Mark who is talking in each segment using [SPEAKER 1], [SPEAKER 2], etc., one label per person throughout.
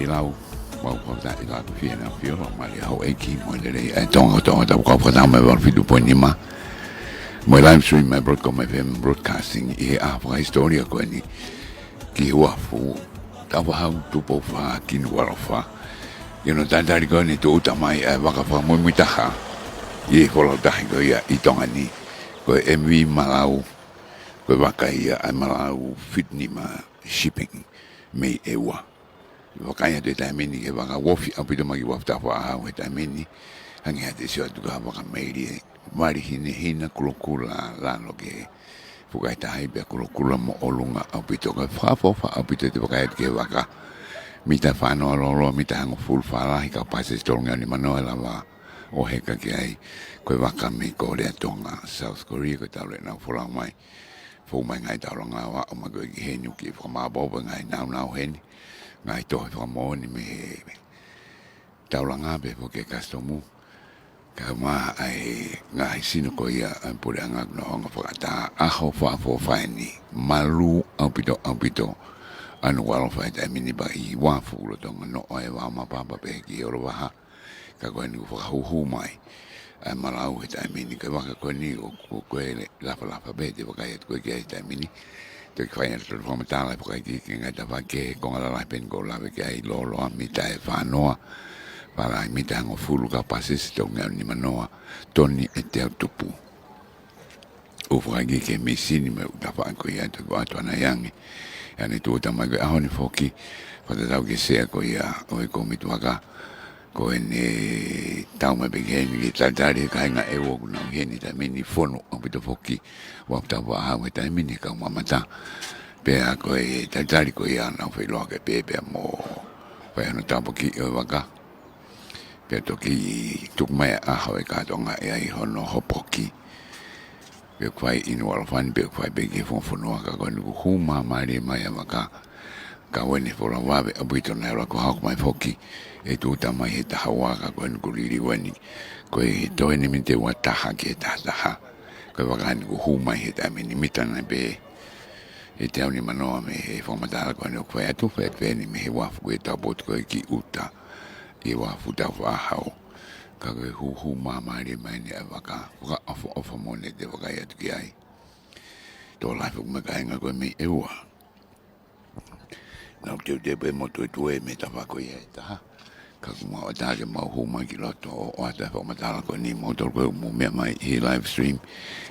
[SPEAKER 1] MALAU mau kota i Latu fiena fio mali hau eki mo le Tonga ta ko kota me war fitu ponima mo live stream my Broadcom FM broadcasting e a historia ko ni ki Uafu Taufa'ahau Tupou ki Nuku'alofa no tantari ko ni tu tamai Vaka fa Moimoi taha i kola tahi ko ia i Tonga ni ko MV MALAU ko Vaka ia MALAU fitnima shipping me ewa Vakanya te taimeni ke waka wofi apito magi Uafu Taufa'ahau he taimeni hangi hate sio atuka waka meiri mari hina kulokula lano ke fukai tahi bea kulokula mo olunga apito ka whafofa apito te wakai ke waka mita whanoa lolo mita hango full whalahi ka pase stolnga ni manoa lawa o heka ke ai koe waka me Korea Tonga South Korea ko tau le nau fulang mai fu mai ngai tau langa wa o mago ki henu ki whamaboba ngai nau heni ngai tohi whamoni me taulanga be po ke kastomu ka ma ai ngai sino ko ia an pure anga no honga whakata aho whafo whaini malu aupito anu walo whai tai mini ba i Uafu lo tonga no oe wa ma papa pe ki oro waha ka koe ni whakahuhu mai ai MALAU he tai mini ka waka koe ni o koe lafa be te wakaiat koe ki ai tai mini te kwai na tolu matala po kai ki ngai ta Vaka ko ngala la pen ko la ke ai lolo a mita e whanoa para mita ngo fulu ka pasis to ngai ni manoa toni e te tupu o fai ke misini me ta fa ko ia te wa to na yangi ani tu ta mai a honi foki fa te tau ke se ko ia o ko mi tuaka ko ene tau me be ni ta tari ka nga e wo na ni ta mini fono o pito foki Uafu Taufa'ahau ta mini ka mamata pe a ko e ta tari ko ia na fe lo ke pe mo fa no ta poki o Vaka pe to ki tuk mai a ho e ka Tonga e ai hono hopoki pe kwai in Ualofan pe kwai be ke fono ka ko ni ku ma mari mai Vaka ka wene fora wabe abuito na ra ko ha ko mai foki e tu ta mai he ta hawa ka ko ni ku riri wani ko e to ni minte wa ta ha ke ta ha ko Vaka ni ku mai he ta mini mitana be e te ni manoa me he fo mata ko ni ko e tu fe ni me he Uafu ko ta bot ko ki uta e Uafu Taufa'ahau ka ko hu ma mai ni Vaka ka of mo ne de Vaka ya tu ki ai to la fu me ka nga ko me e wa na te be mo tu e me ta ko ia ta ka mo ta ke mo hu ma ki loto o ata fo mata ko ni mo to ko mo me mai he live stream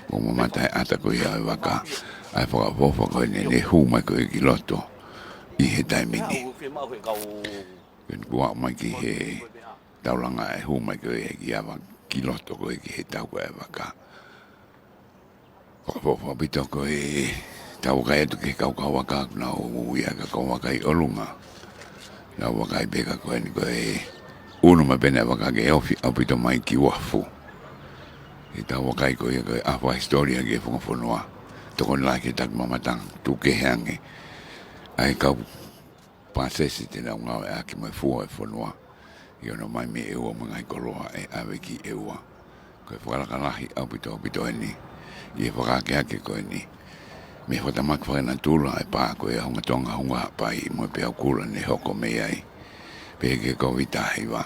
[SPEAKER 1] mo mata ata ko ia Vaka ai fo ko ni le hu ma ko ki loto i he tai mini ken ko ma ki he taulanga e hu ma ko e ki ava ki loto ko ki he tau ko Vaka fo bito ko e tau kai tu ke kau waka na o ia ka kau waka I olunga na waka I beka ko ni ko e uno ma bene waka ke ofi apito mai ki Uafu e tau waka ko ia ko a historia ke fonga to kon la ke tak mamatang tu ke hange ai kau pasesi te na nga ki mai fu e fonua io no mai me e o mga koloa e ave ki e wa ko fo la kalahi apito ni e waka ke ko ni me fota makwa na tula e pa ko e honga Tonga honga pai mo pe akula ne hoko me ai pe ke ko vitahi wa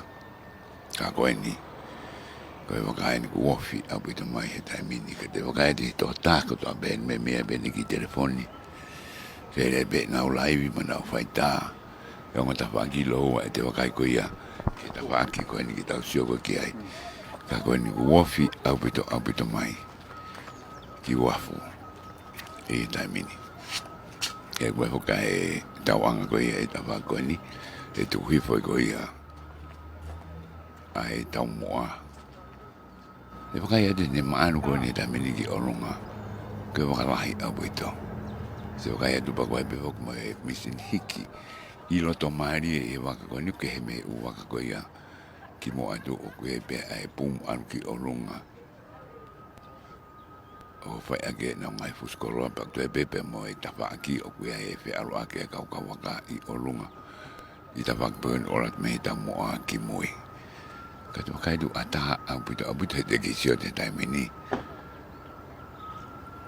[SPEAKER 1] ka ko ni ko e Vaka ni ku ofi apito mai he tai mini ke te Vaka di to ta ko to ben me ki telefoni fere be na live mana faita e mo ta fa kilo e te Vaka ko ia ke ta fa ki ko ni ki ta sio ko ki ai ka ko ni ku ofi apito mai ki Uafu e tai mini e koe hoka e tauanga koe e tawa koe ni e tu hifoi koe ia a e tau moa e waka ia te ne maanu koe ni tai mini ki olunga koe waka lahi au ito se waka ia tupa koe pe hoku mo e misin hiki I loto maari e waka koe ni ke he me u waka koe ia ki mo atu o koe pe a e pum anu ki olunga o fai ake na ngai fuskoroa pa tu e pepe mo e tawhaaki o kuia e whi aro ake kau Waka i o lunga i tawhakpern orat me ta mo a ki moi ka tu kaidu ataha au puta he te ki sio te taimi ni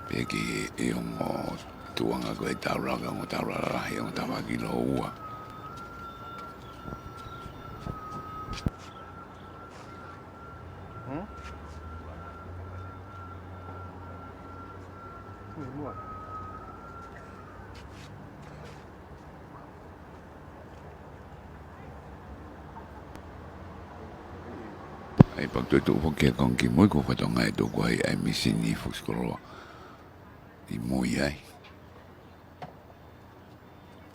[SPEAKER 1] pe ki i o ngo tuanga koe tauraka ngo taurarahi o tawhaki lo ua ai pak tu ke kong ki moi ko fatonga e to ko ai misini fuskoro i moi ai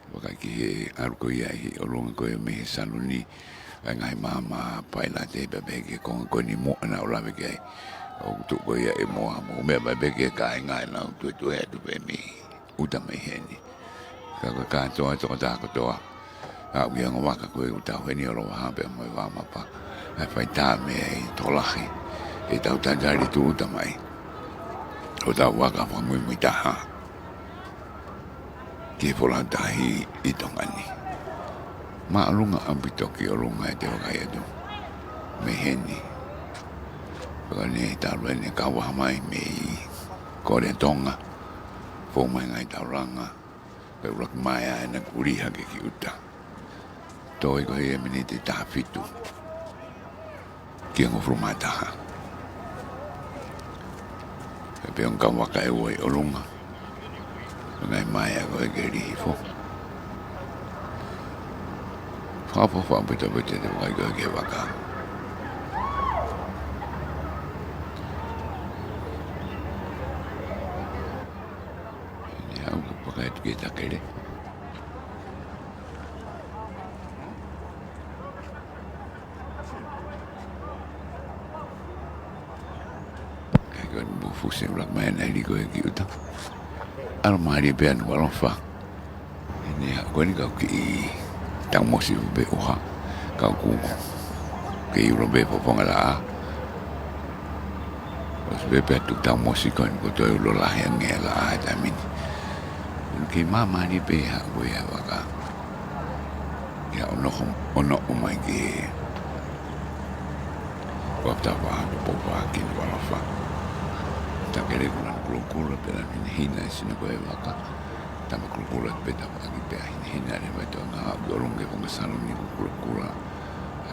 [SPEAKER 1] Vaka ki ar ko ai o longa ko me saluni ngai mama Paula te bebe ke kong ko ni mo na ola be ke o tu ko ia e mo me bebe ke kai ngai na tu e tu be mi uta me heni ka to ta ko to a wi ngo waka ko uta he ni ro ha be mo va ma pa ai fai tā me i tolahi e tau tātari tu uta mai o tau waka wha Moimoi taha ki e whola tahi i tongani ma alunga ambitoki o lunga e te wakai atu me heni whakane taru ene ka waha mai me i kore Tonga fo mai ngai tauranga pe urak mai a ena kuriha ke ki uta toi ko e meni te taha fitu ki ngo frumataha pe un ka waka e oi o lunga ngai mai a ko e geri fo fa pita te wai ko ke waka ni au ko ka et ke ta kere fusi ulak mai na liko e ki uta almari pe Nuku'alofa ini ko ni kau ki tang mosi be oha kau ku ke Europe po pongala os be pe tu tang mosi ko to lo la yang ngela ta min ki mama ni pe ha ko ya Vaka ya ono mai ki ko ta va po va ki Nuku'alofa ta kere kuna kulukula pela hina sina koe Vaka tama kulukula peta pagi pea hina ne vai tonga dorunge ponga saloni kulukula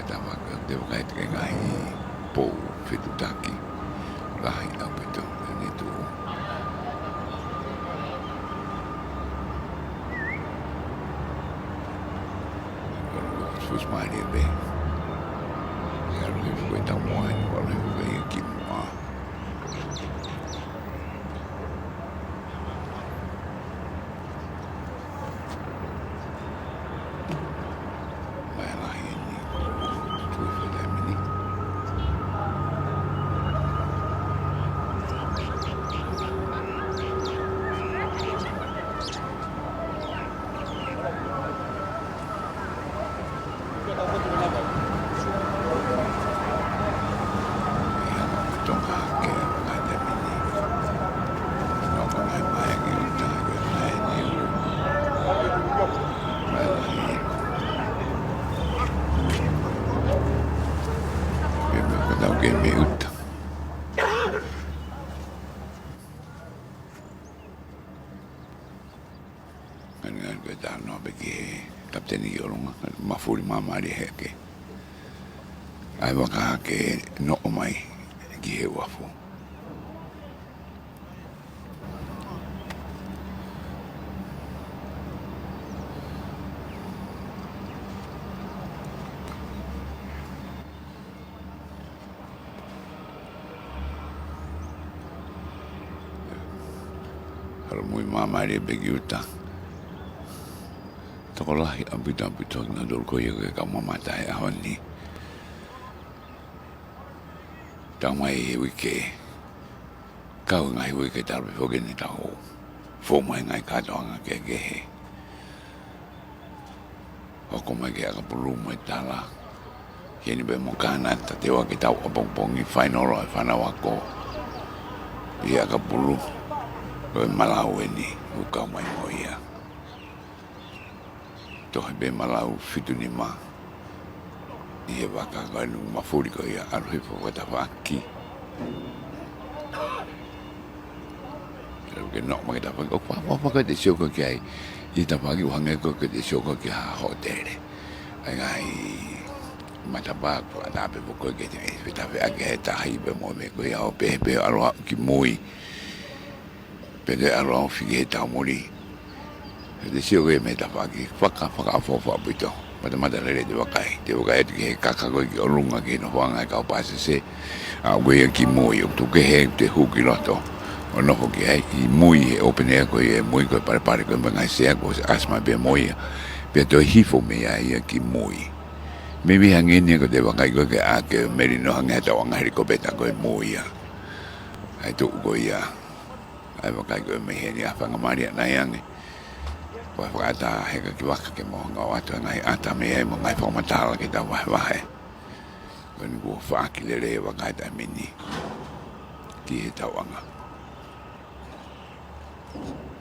[SPEAKER 1] tama te vai te ngai po fitutaki lahi na peto ni tu sus mai be ya lo que está muy bueno lo que mafuri mama ri heke ai Vaka ke no mai ki he Uafu halo mui mama ri begiuta tokolahi abita na dol ko ye ka mamata e ahoni tamai wike kau ngai wike tarbe foge ni tau fo mai ngai ka tonga ke o kuma ke ka pulu mai tala kini be mo kana ta te wa ke tau pong i final ro fa na wa ko ia ka pulu ko MALAU ni uka Moimoi ia to be MALAU fitunima ia Vaka ko nu mafuri ko ia aru fo ta vaki ke no ma ta ko pa ko de sio ko kai I ta pagi whange ko ke de sio ko ki ha hotel ai mataba ko ana pe ko ke te ta ve age ta hi be mo me ko ia o pe aro ki moi pe de aro fi ta mori de sio ko me ta pagi Vaka fo bito mata le de Vaka ke kaka ko ki olunga ki no wanga ka pa se a we ki moi o tu ke he te hu ki loto o no ko ai I moi open air ko e moi ko pare ko ngai se ko asma be moi pe to hifo me ai ki moi maybe hangin ko de Vaka ko ke a ke merino hanga ta wanga ri ko beta ko moi ai to ko ia ai Vaka ko me he ni apa ngamaria na yang ko ata he ki Vaka ke mo nga ata ngai ata me ai mo ngai fo matala ke ta wa ko ni ko fa ki le Vaka ta mini ki ta wanga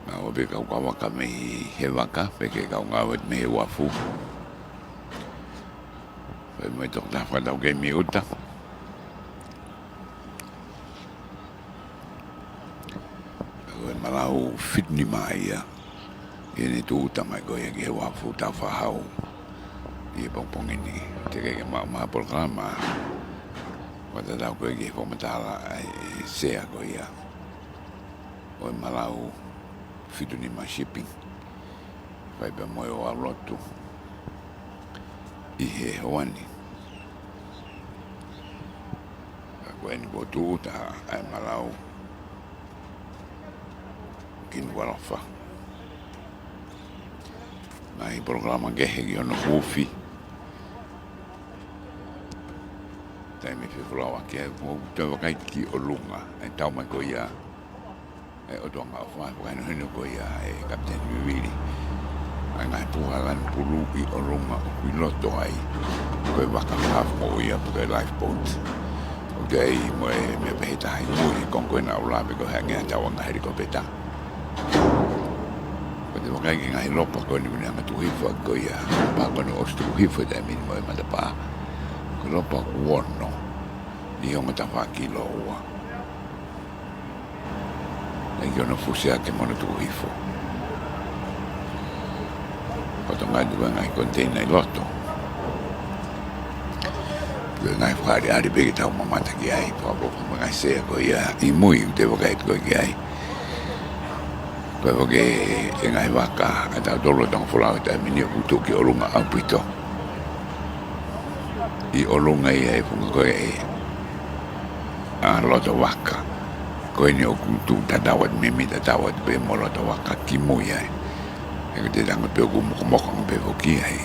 [SPEAKER 1] na o be ka Vaka me he Vaka pe ke ka nga wet me Uafu pe me to ta fa ke mi uta ko MALAU fit ni mai ia ini tu uta mai ko ia ke Uafu Taufa'ahau ia pong ini te ke ma programa pada tau ko ke fo matala se ko ia o MALAU fitu ni ma shipping vai be mo o Latu I he hoani ko en ko tu ta ai MALAU kin Nuku'alofa mai programa ke he no ufi tai me fe flowa ke mo to kai ki olunga ai tau mai ko ia o Tonga fa ko no no ko ia kapten Vivi ai ngai pualan pulu I olunga I loto ai ko Vaka half mo ia ko lifeboat okay mo me peta ai mo con ko na ula ko hanga ta wanga heri ko peta ko de Vaka ngai lopa ko ni na tu hifa ko ia pa ko no ostu hifa da min mo ma da pa ko lopa wono ni o mata fa kilo wa e io non fossi anche mono tu hifo quando mai dove ngai container I lotto ngai fare ari be ta uma mata ki ai proprio come ngai se ko ia I moi devo kai ko ki ai ko che ngai Vaka ata dolo tong fola ta mini uto ki olunga apito I olunga ai fu ko a lotto Vaka ko ni o tu ta dawat me ta dawat be mo lo Vaka ki mo ia e ko te dang pe ko mo pe ki ai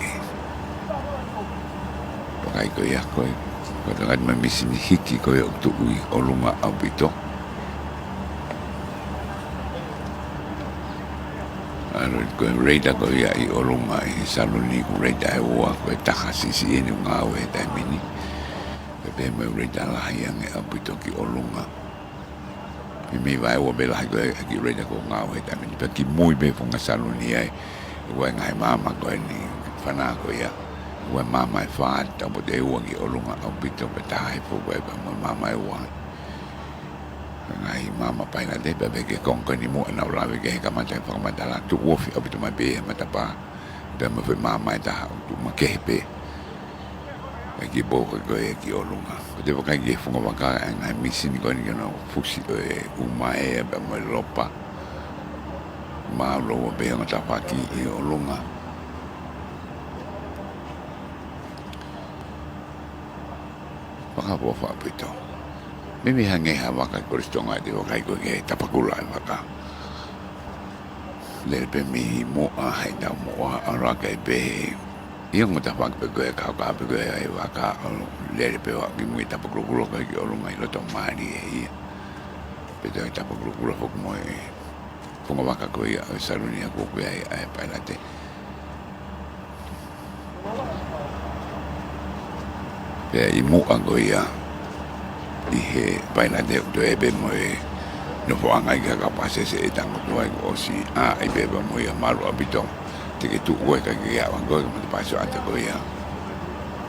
[SPEAKER 1] pakai ko ia ko ta me misini hiki ko tu o lunga abito alo ko reida ko ia I o lunga I saluni ko reida o ko ta hasisi ni nga o ta mini pe me reida la yang abito ki o lunga mi vai o bela ko ki reida ko nga o ta mini pe ki moi be fo nga saluni ai ko ngai mama ko ni fana ko ia ko mama fa ta bo de o ki o lunga abito pe ta ai fo ko mama o ngai mama pai na de be ke kon ko ni mo na la be ke ka mata fa mata la tu o fi abito ma be mata pa de ma fe mama ta tu ma ke pe ki bo ko ki o lunga ko de ka ki fu Vaka ngai misini ko ni no fusi uma e be mo lopa ma lo be ngata pa ki o lunga Vaka bo fa pito mimi hange ha Vaka ko Tonga de Vaka ko ke tapakula Vaka le pe mi mo a hai da mo a ke be yang mata Vaka pe ko ka pe ko ai Vaka le pe wa ki mo tapakula ko ki o lunga I lo to mari e pe to tapakula ko mo fo Vaka ko ia saluni ko pe ai pa la te pe I mo ko ia I he paina de do ebe mo no po angai ka kapase se tango tuai o si a ai beba mo ia malu abito te ke tu ue ka ke awan ko mo pa so ata ko ia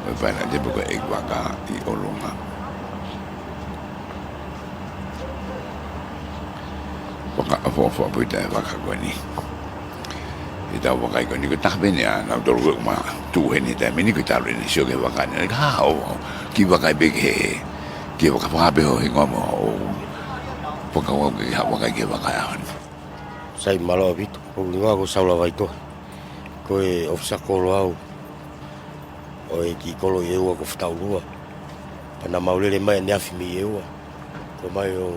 [SPEAKER 1] o fa na de ko e Vaka I olonga Vaka fo puta Vaka ko ni ita Vaka ko ni ko ta bene na do ko ma tu he ni ta mini ko ta ni sio ke Vaka ni ka o ki Vaka be ke ki Vaka fa be o ngomo Poka wau ke hawa kai ke Vaka ahan.
[SPEAKER 2] Sai MALAU vitu, ko inga ko saula vai to. Ko e ofisa kolo au. O e ki kolo e ua ko whataurua. Pana maulele mai ne afi mi e ua. Ko mai o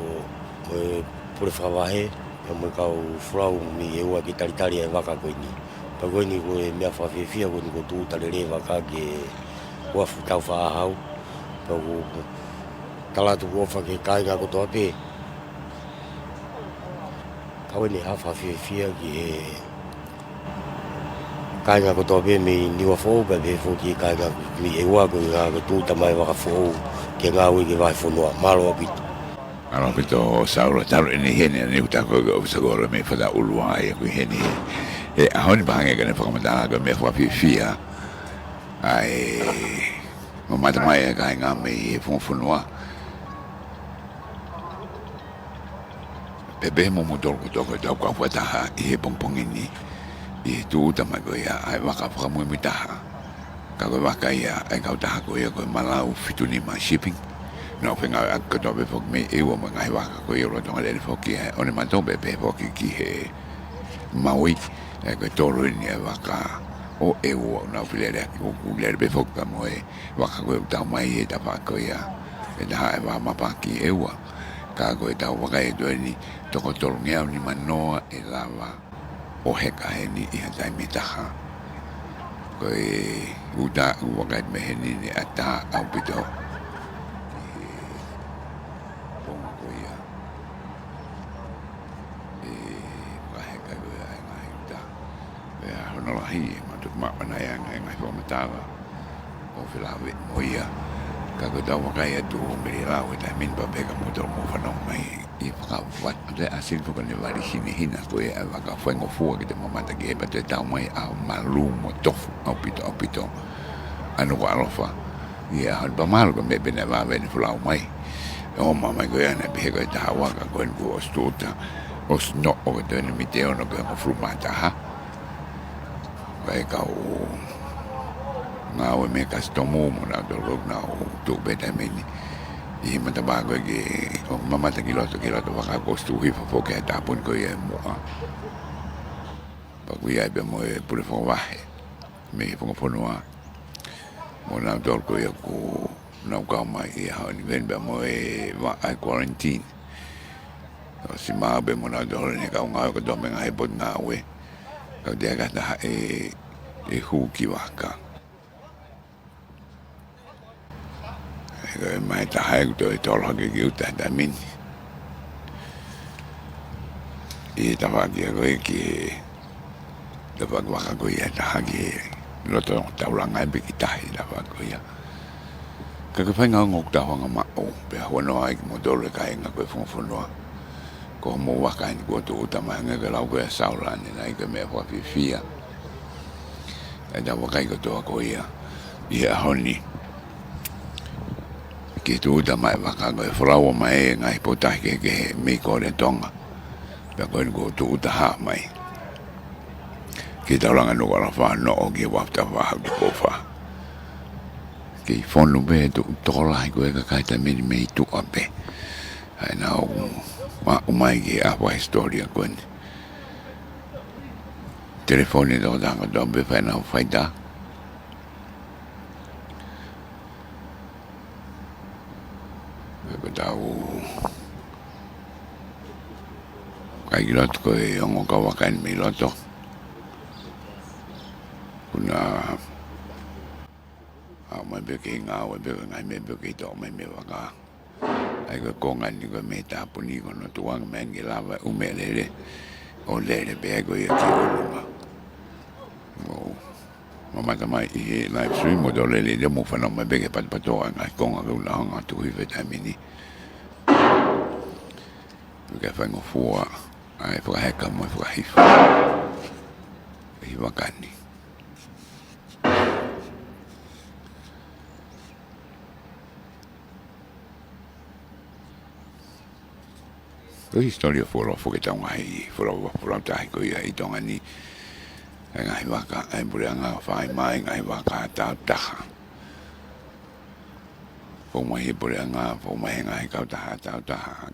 [SPEAKER 2] e pure whakawahe, e mo kau frau mi e ua ki taritari e Vaka ko ini. Pa ko ini ko e mea whawhiwhia ko ni ko tū tarere Vaka ke Uafu Taufa'ahau. Pa ko talatu ko whake kāinga ko toa pē. Kau ni hafa fia ki kainga ko tobe mi niwa fo ba be fo ki kainga mi e wa ko nga ko tu tamai wa fo ke nga wi ki VAHEFONUA MALAU bit
[SPEAKER 1] Alo pito sauro taro ini hene ni uta ko sagoro me fada ulwa e ko hene e ahoni bange ka ne fakamata ka me fa fia ai mo mata mai ka nga me VAHEFONUA Bebe mo motor ko to ko KAUTAHA I pongpong ini I tu tama ko ya ai Vaka pa mo mitaha ka ko Vaka ya ai KAUTAHA ko ya ko MALAU fituni ma shipping no penga ko to be fok me e wo ngai Vaka ko yo to ngale fok ki one ma to be fok ki he maui e ko to ro ni Vaka o e wo na filere ko le be fok ka mo e Vaka ko ta mai e ta pa ko ya e da va ma pa ki e wo ka ko ta Vaka e do ni toko tolongea ni manoa e lava o heka he ni I hatai mitaha ko e uta Vaka me he ni ata au pito ponga ko ia e ka heka ko ia e ngai uta e a hono lahi e matuk mapana ia ngai ngai whamatala o whilawe mo ia ka ko tau Vaka ia tu o meri lau e tai min pa peka motor mo whanau mai I whakawhat le asin ko ni wari hina ko e Vaka whengo fua ki te mamata ki e pa te tau mai au malu mo tofu au pito a Nuku'alofa I a hon pa malu ko me bene wawe ni fulau mai o mamai ko e ana pihe ko e taha Vaka ko e nuku o stuta o sno o ke tōni mi te ono ko e mo frumataha ko e kau ngā o me kastomu mo na to lok na o tu beta meni I matabago ke o mamata kiloto Vaka ko stuhi fo ke tapon ko ye mo pa ku ia be mo e pure fo wahe me VAHEFONUA mo na dor ko ye ku na ka mai I ha ni ben be mo e va ai quarantine o si ma be mo na dor ni ka nga ko do me ngai pot na we ka de ga ta e hu ki Vaka mai ta hai to e tolo ke ki uta da min I ta va ki ko ki da Vaka ko ia ta ki lo to ta ulanga be ki ta da Vaka ko ia ka ka fa ngok ta nga ma o pe hono ai mo dole ka nga ko VAHEFONUA ko mo Vaka ni ko to uta ma nga la ko sa ula ni nai ka me fa fia da Vaka ko to ko ia honi ki tu da mai Vaka ko frau mai ngai potai ke me ko le Tonga pe ko tu da ha mai ki ta langa Nuku'alofa no o ki Uafu Taufa'ahau Tupou ki fonu be tu tola ko ka kai ta me tu ape ai na o mai ki a wa historia ko ni telefone do da do be fa na faida tau kai loto ko e ongo ka Vaka mi loto kuna a mai be ki nga o be ngai me be ki to mai me Vaka ai ko ngai ni ko me ta puni ko no tuang men ki lava umelele o lele be ko ye ki o mamata mai I live stream mo do lele de mo fa no me be ke pat pato ngai ko nga la nga tu I vitamini Porque fue en Ofua, ahí fue a Heka, muy fue a Hif. Y Vakani. La historia fue lo que estamos ahí, fue lo que ahí Tonga ni en ahí Vaka, en Brianga, Faima, en ahí Vaka, KAUTAHA. Fue muy Brianga, fue muy en ahí KAUTAHA,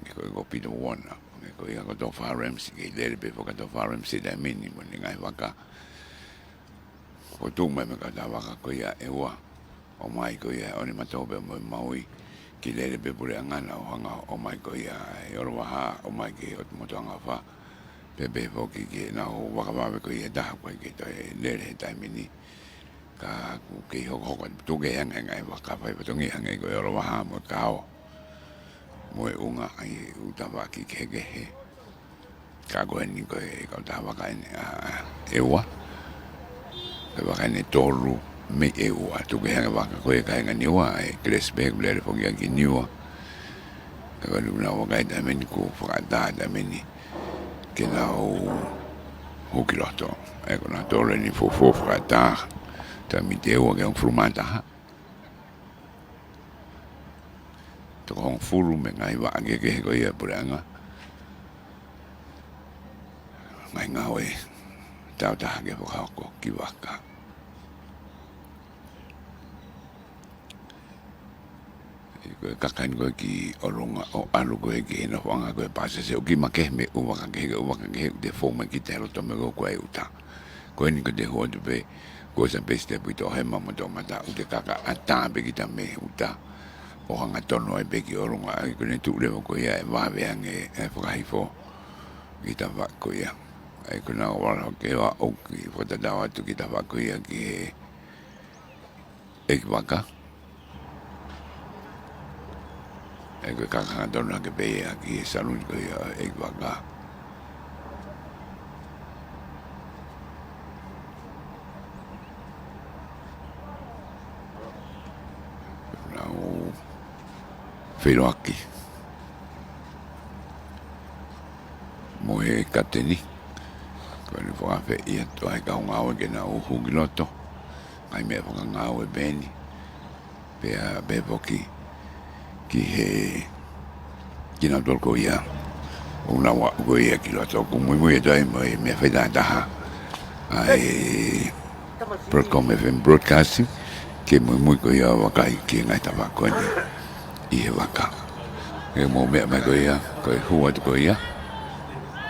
[SPEAKER 1] que fue Pito Wana, que fue con dos farms, que le fue con dos farms de mínimo en ahí Vaka. Fue tú me Vaka, que ya ewa, o mai que ya oni matobe Moimoi. Ki lele pe pure angana o hanga o mai ko ia e orowaha o mai ki o motoanga fa pe foki ki na o wakawawe ko ia taha koe ki to e lele tai mini ka ku ki hoko tu ke hanga ngai waka pai patongi hanga ko e orowaha mo kao mo e unga ai utawa ki ke he ka koe ni ko e kautaha waka e ua pe waka ne tolu me e ua tu ke hanga waka koe ka hanga niwa e kresbek lele foki aki niwa ka luna waka e tameni ku whakata tameni ke na o hukiloto e kona tole ni fofo whakata tami te ua ke on frumataha to kong furu me ngai wa ake ke ko ia puranga ngai ngawe tau taha ke whakako ki Vaka. Kakan ko ki oronga o alu ko ki na wanga ko pasa se o ki make me o waka ke de forma ki te roto me ko e uta ko ni ko de ho de be ko sa peste pito he mama to mata u de kaka ata be ki me uta o hanga tono e be ki oronga ko ne tu le ko ia e va be ange e fo kai fo ki ta va ko ia ai ko na wala ke wa o ki fo ta dawa tu ki ta va ko ia ki e Vaka. Eko kakanga tona ke pe aki salun ko ia e Vaka. Nau Whiroaki. Mo e kateni. Ko ni whakawhi ia toa he kaunga ke na o hugiloto. Ai mea whakanga e beni. Pea bepoki. Ki he kina tolko ia una wa ko ia ki lo to ko muy dai mai me fa da taha ai Broadcom FM broadcasting ke muy ko ia wa kai ki ngai ta va ko ni i he Vaka e mo me ko ia ko huat ko ia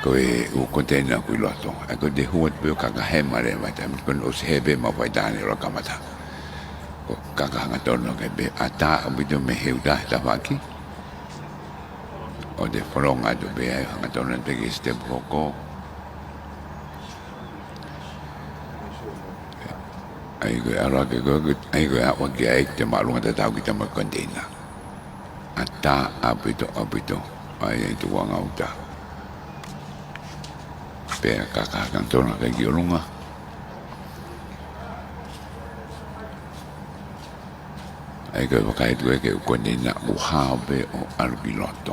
[SPEAKER 1] ko e o container ko lo to ko de huat be ka ga he mare va ta ko no se be ma fa da ni ro kamata kaka hanga tono ke be ata abito me heuda ta vaki o de foronga do be hanga tono te ke ste boko ai go ara ke go ai go a waki ai te malunga te tau ki te mo container ata abito ai tu wanga uta pe kaka hanga tono ke giolunga ai ko kai tu ke ko ni na u ha be o Autopilot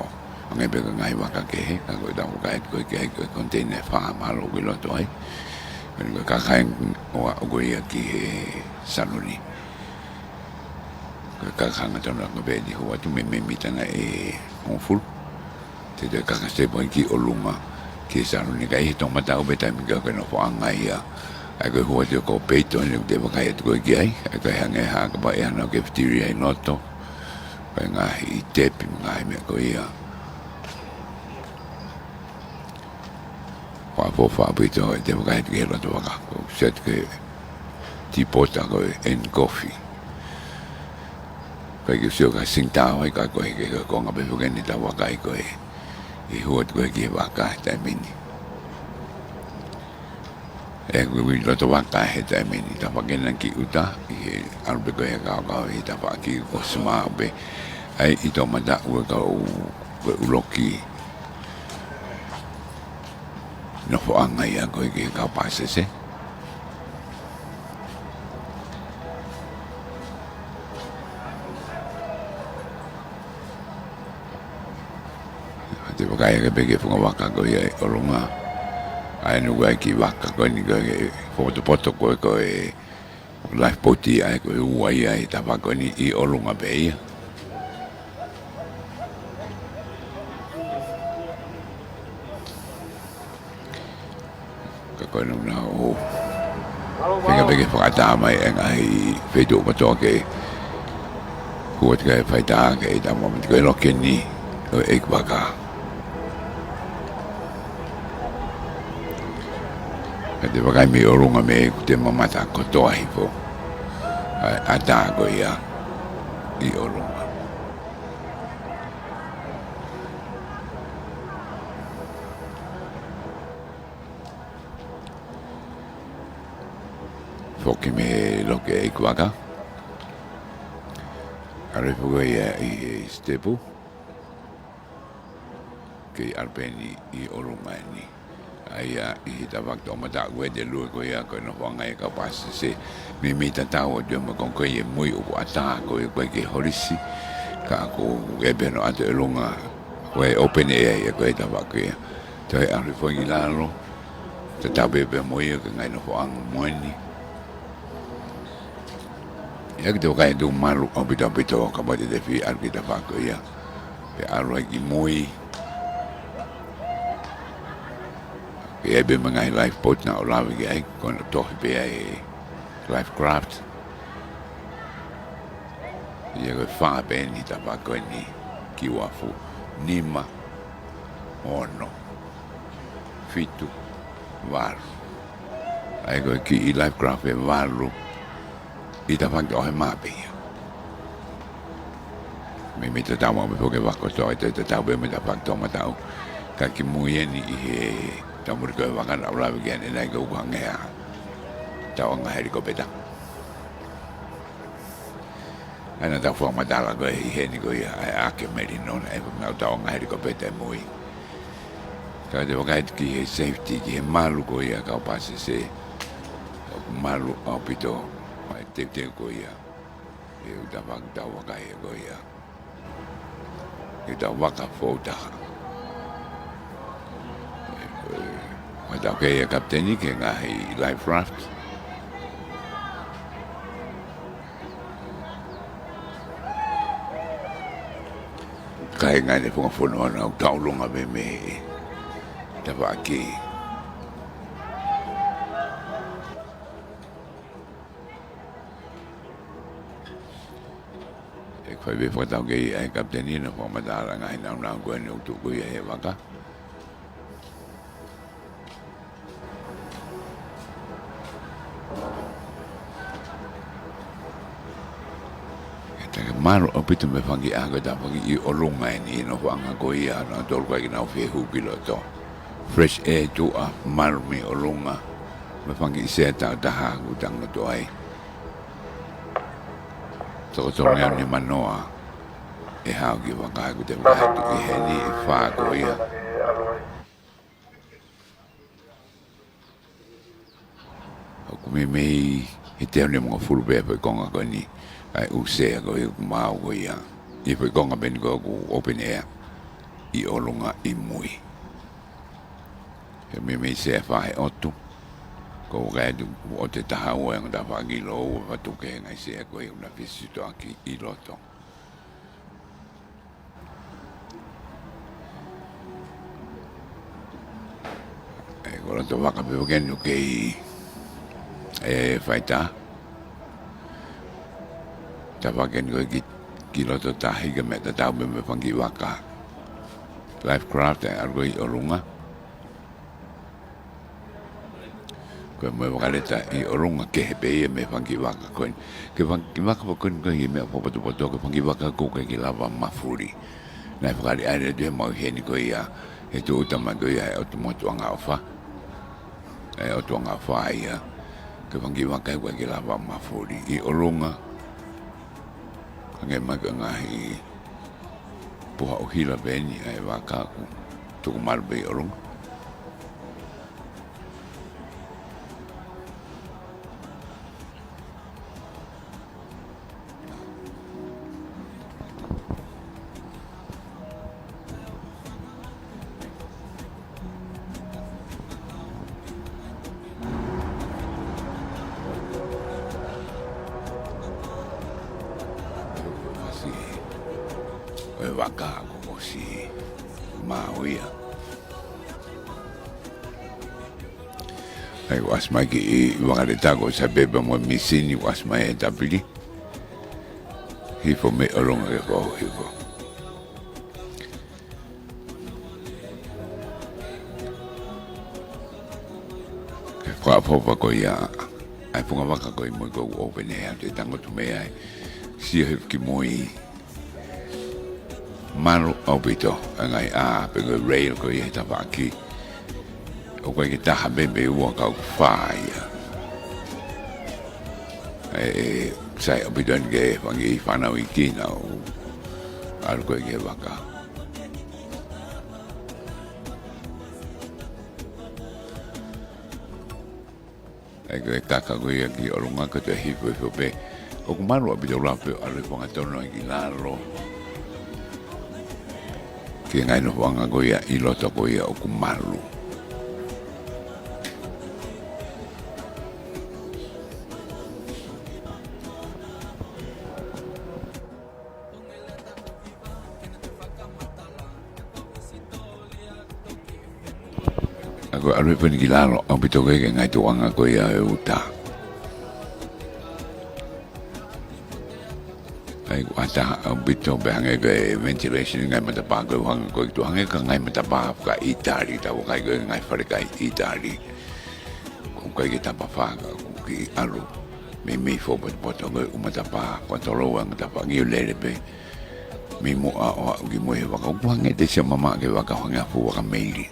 [SPEAKER 1] ngai be ngai Vaka ke he ka ko da kai ko ke container fa ma lo Autopilot ai ko ka kai o go ia ki saluni ko ka hanga tona ko be ni ho tu me mitana e on full te de ka se po ki o lunga ki saluni kai to mata o beta mi ko no fa ngai ia ai ko ho te ko peito ni de Vaka e ko ki ai ko hanga ha ka ba ia no ke bacteria no to ngai te pi ngai me ko ia pa po fa peito de Vaka e lo to Vaka ko set ke ti pota ko en coffee kai ke sio ka sinta ai ka ko ke ko nga be ko ni ta Vaka ko e ho ko ki Vaka ta mini e ko lo to Vaka he ta mini ta pa ke na ki uta e arbe ko e ka e ta pa ki ko sma be ai i to mata u ka u loki no fo anga ia ko ke ka pa se te wakai ke peke funga waka ko ia olunga ai no wai ki waka ko ni ko foto ko life poti ai ko uai ai ta ko ni I olunga pe ia ka ko no na o peke whakata mai e ngai whetu katoa ke huat kai whaita ke ta moment ko loke ni o e Vaka ka te wakai mi orunga me ku te mamata kotoa hipo a ta ko ia I orunga Foki me loke e Vaka Are fuga ia I stepu ke arpeni I orunga ni Aia I ta wakta o mata ue te lua ko ia ko no whanga e ka pasi se me me ta tau o te ma kon koe e mui o ata ko e koe ke horisi ka ko e beno ate e lunga koe open e koe ta waka ia te hei ari whangi lalo te tabe pe mui o ka ngai no whanga moani ia ki te wakai tu malu o pita pito ka pati te whi arki ta waka ia pe arwai ki mui e be mangai life boat na o lawe ki ai kono tohi pe ai life craft ia koe wha pe ni ta wako ni ki Uafu nima ono fitu waru ai koe ki I life craft e waru I ta whanga o he mape ia me te tau mau me poke wako toa te tau be me ta whanga tau matau ka ki mui eni I he tamur ko wakan aula bagian ina ko hangea tawang helikopter ana ta forma dala ko he ni ko ya ake merino na e ngau tawang helikopter moi ka de wakai ki safety ki malu ko ya ka pase se malu apito mai te ko ya e uta bang ta wakai ko ya ita waka FAUTAHA Mata ke ia kapteni ke ngahi life raft. Kai ngai ne fonga fono ana taulunga me te waki. E kai be fota ke ai kapteni no fonga dala ngai na ko ne utu ko ia e Vaka. Maro o pitu me whangi aga ta whangi I olunga ni no whanga ko ia na tolu kai ki nau whehu piloto fresh air tu a maro mi olunga me whangi I sea tau taha utanga to ai toko tonga ni manoa e hao ki waka ku te whakatu ki he ni e wha ko ia o me mei he teo ni mga furu pepe konga ko ni ai usea ko I mau ko ia I pe konga ben ko open air I olunga I mui he me se fa he otu ko ga du o te taha o nga da whangi lo o watu ke ngai se ko I una visito aki I loto e ko loto waka pe genu ke e faita ta waken ko ki loto tahi ke me ta tau me whangi Vaka life craft e argo I olunga ko me wakaleta I olunga ke he pe me whangi Vaka ko ke whangi Vaka ko I me popoto ke whangi Vaka ko ke lava mafuri na whakari aere de mau heni ko ia he tu utama ko ia e Nuku'alofa e Nuku'alofa ia ke whangi Vaka ko ke lava mafuri I olunga ngai maga ngahi puha o hila beni ai Vaka ku tuku marbe orung Vaka AKOSI Maui. Ai was mai ki wangareta ko sa beba mo misini was mai tapili. Hifo me alonga ko hifo. Fa ko ya ai punga Vaka ko mo ko open air te tango tu me ai. Si hif ki moi Malu Obito ngai a pe rail ko ye ta vaki o ko ki ta bebe wo ka fai sai Obito nge vangi fana wiki na al ko ke Vaka ai ko ta ka ko ye ki o lunga ko te hipo pe o Malu Obito la pe al ko ngatono ki laro ke ngai no wanga ko ia I loto ko ia o kumalu ako alu pen gilalo o pito ke ngai to wanga ko ia e uta ai ata bito bang ke ventilation ngai mata pa ko hang ko to hang ka ngai mata pa ka itali ta ko ngai ngai fa ka itali ko ko ke ta pa fa ko ki alu me fo po to ko mata pa ko to lo wang ta pa ngi le pe me mo a ki mo e wa ko hang de se mama ke wa ka hang fu wa ka meili